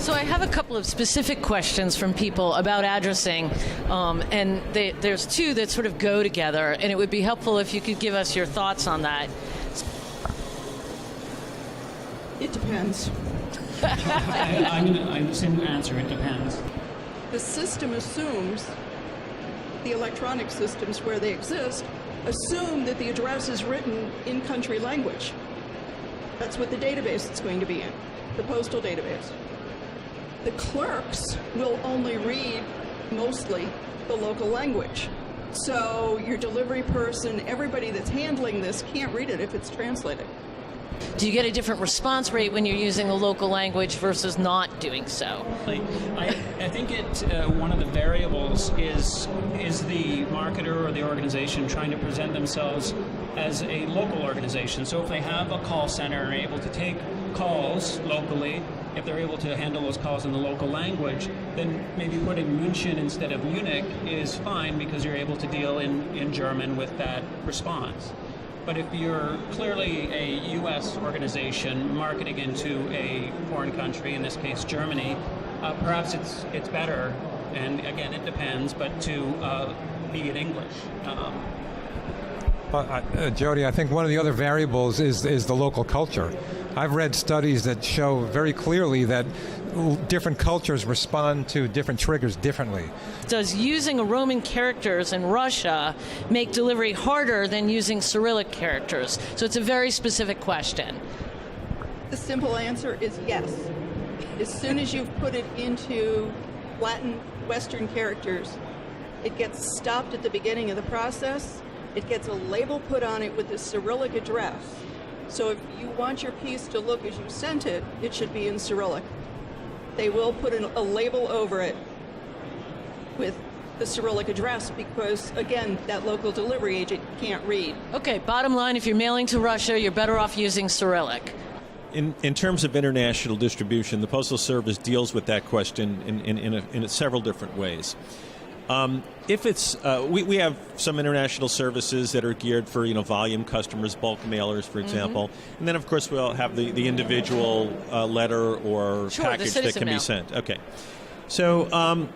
So I have a couple of specific questions from people about addressing, and there's two that sort of go together, and it would be helpful if you could give us your thoughts on that. It depends. I'm going to answer, it depends. The system assumes, the electronic systems where they exist, assume that the address is written in country language. That's what the database is going to be in, the postal database. The clerks will only read, mostly, the local language. So your delivery person, everybody that's handling this can't read it if it's translated. Do you get a different response rate when you're using a local language versus not doing so? I think one of the variables is the marketer or the organization trying to present themselves as a local organization. So if they have a call center and are able to take calls locally, if they're able to handle those calls in the local language, then maybe putting München instead of Munich is fine because you're able to deal in German with that response. But if you're clearly a U.S. organization marketing into a foreign country, in this case Germany, perhaps it's better, and again it depends, but to be in English. Jody, I think one of the other variables is the local culture. I've read studies that show very clearly that different cultures respond to different triggers differently. Does using Roman characters in Russia make delivery harder than using Cyrillic characters? So it's a very specific question. The simple answer is yes. As soon as you've put it into Latin Western characters, it gets stopped at the beginning of the process. It gets a label put on it with the Cyrillic address. So if you want your piece to look as you sent it, it should be in Cyrillic. They will put a label over it with the Cyrillic address because, again, that local delivery agent can't read. Okay, bottom line, if you're mailing to Russia, you're better off using Cyrillic. In terms of international distribution, the Postal Service deals with that question in several different ways. If it's we have some international services that are geared for volume customers, bulk mailers, for example, and then of course we'll have the individual letter or package that can be sent. Okay, so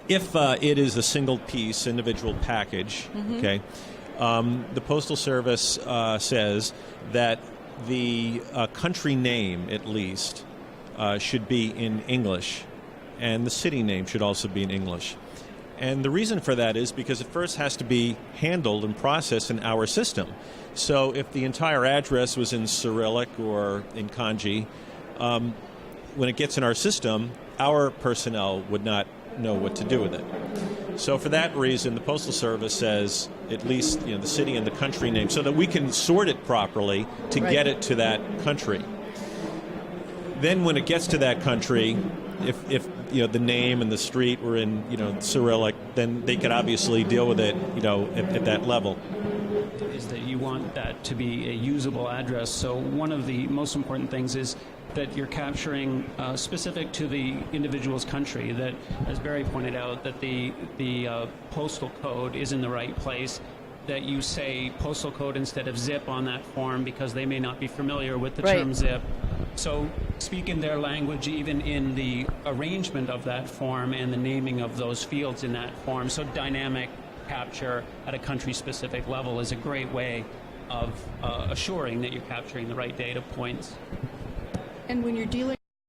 if it is a single piece, individual package, okay, the Postal Service says that the country name at least should be in English, and the city name should also be in English. And the reason for that is because it first has to be handled and processed in our system. So if the entire address was in Cyrillic or in Kanji, when it gets in our system, our personnel would not know what to do with it. So for that reason, the Postal Service says at least the city and the country name so that we can sort it properly to get it to that country. Then when it gets to that country, if the name and the street were in Cyrillic, then they could obviously deal with it at that level. Is that you want that to be a usable address. So one of the most important things is that you're capturing specific to the individual's country, that, as Barry pointed out, that the postal code is in the right place, that you say postal code instead of zip on that form because they may not be familiar with the term zip. So speak in their language even in the arrangement of that form and the naming of those fields in that form. So dynamic capture at a country-specific level is a great way of assuring that you're capturing the right data points. And when you're dealing